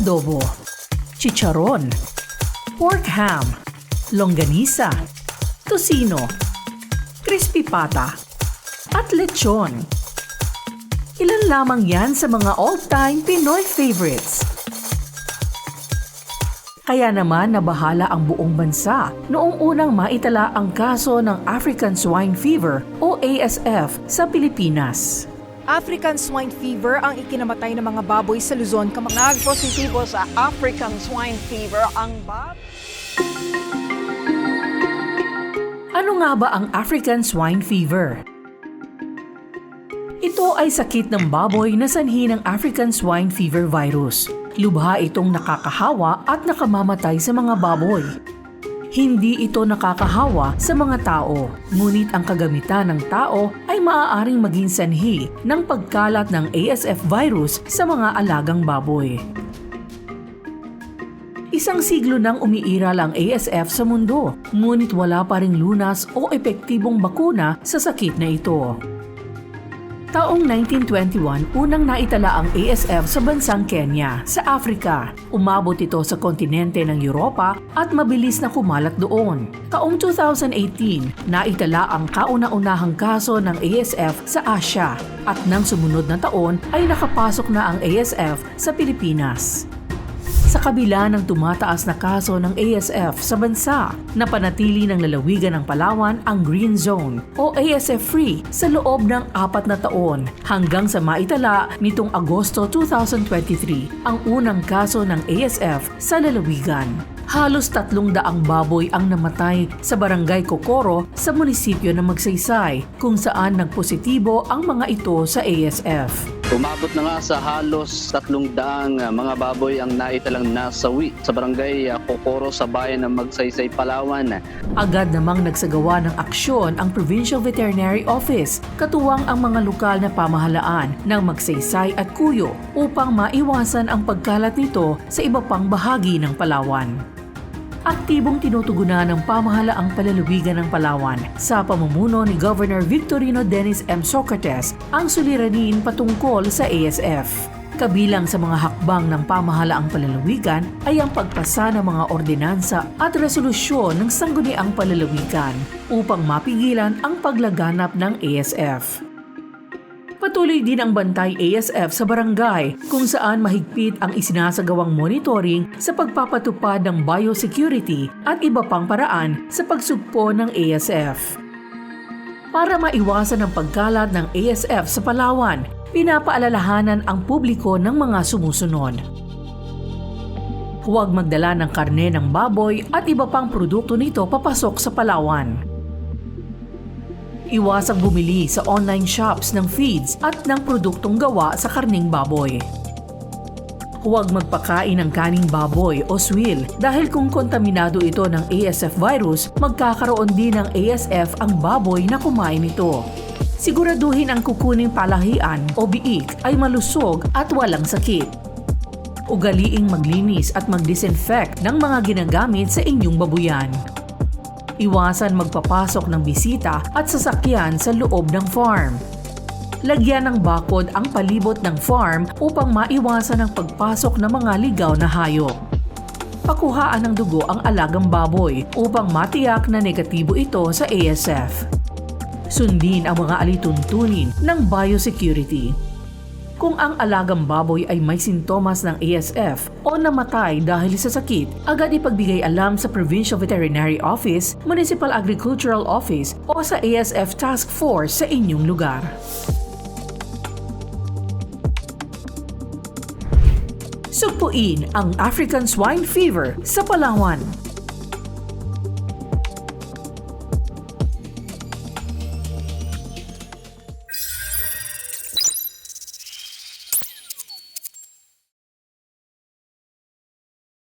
adobo, chicharon, pork ham, longganisa, tocino, crispy pata, at lechon. Ilan lamang yan sa mga all-time Pinoy favorites. Kaya naman nabahala ang buong bansa noong unang maitala ang kaso ng African Swine Fever o ASF sa Pilipinas. African Swine Fever ang ikinamatay ng mga baboy sa Luzon, Nagpositibo sa African Swine Fever ang Ano nga ba ang African Swine Fever? Ito ay sakit ng baboy na sanhi ng African Swine Fever virus. Lubha itong nakakahawa at nakamamatay sa mga baboy. Hindi ito nakakahawa sa mga tao, ngunit ang kagamitan ng tao ay maaaring maging sanhi ng pagkalat ng ASF virus sa mga alagang baboy. Isang siglo nang umiiral ang ASF sa mundo, ngunit wala pa ring lunas o epektibong bakuna sa sakit na ito. Taong 1921, unang naitala ang ASF sa bansang Kenya, sa Africa. Umabot ito sa kontinente ng Europa at mabilis na kumalat doon. Taong 2018, naitala ang kauna-unahang kaso ng ASF sa Asia at nang sumunod na taon ay nakapasok na ang ASF sa Pilipinas. Sa kabila ng tumataas na kaso ng ASF sa bansa, napanatili ng lalawigan ng Palawan ang Green Zone o ASF-free sa loob ng 4 na taon hanggang sa maitala nitong Agosto 2023 ang unang kaso ng ASF sa lalawigan. Halos 300 baboy ang namatay sa Barangay Cocoro sa munisipyo ng Magsaysay kung saan nagpositibo ang mga ito sa ASF. Umabot na nga sa halos 300 mga baboy ang naitalang nasawi sa Barangay Cocoro sa bayan ng Magsaysay, Palawan. Agad namang nagsagawa ng aksyon ang Provincial Veterinary Office, katuwang ang mga lokal na pamahalaan ng Magsaysay at Cuyo upang maiwasan ang pagkalat nito sa iba pang bahagi ng Palawan. Aktibong tinutugunan ng pamahalaang palalawigan ng Palawan sa pamumuno ni Governor Victorino Dennis M. Socrates ang suliranin patungkol sa ASF. Kabilang sa mga hakbang ng pamahalaang palalawigan ay ang pagpasa ng mga ordinansa at resolusyon ng sangguniang palalawigan upang mapigilan ang paglaganap ng ASF. Patuloy din ang bantay ASF sa barangay kung saan mahigpit ang isinasagawang monitoring sa pagpapatupad ng biosecurity at iba pang paraan sa pagsugpo ng ASF. Para maiwasan ang pagkalat ng ASF sa Palawan, pinapaalalahanan ang publiko ng mga sumusunod. Huwag magdala ng karne ng baboy at iba pang produkto nito papasok sa Palawan. Iwasang bumili sa online shops ng feeds at ng produktong gawa sa karning baboy. Huwag magpakain ng kaning baboy o swill dahil kung kontaminado ito ng ASF virus, magkakaroon din ng ASF ang baboy na kumain nito. Siguraduhin ang kukuning palahian o biik ay malusog at walang sakit. Ugaliing maglinis at mag-disinfect ng mga ginagamit sa inyong babuyan. Iwasan magpapasok ng bisita at sasakyan sa loob ng farm. Lagyan ng bakod ang palibot ng farm upang maiwasan ang pagpasok ng mga ligaw na hayop. Pakuhaan ng dugo ang alagang baboy upang matiyak na negatibo ito sa ASF. Sundin ang mga alituntunin ng biosecurity. Kung ang alagang baboy ay may sintomas ng ASF o namatay dahil sa sakit, agad ipagbigay alam sa Provincial Veterinary Office, Municipal Agricultural Office o sa ASF Task Force sa inyong lugar. Sugpuin ang African Swine Fever sa Palawan.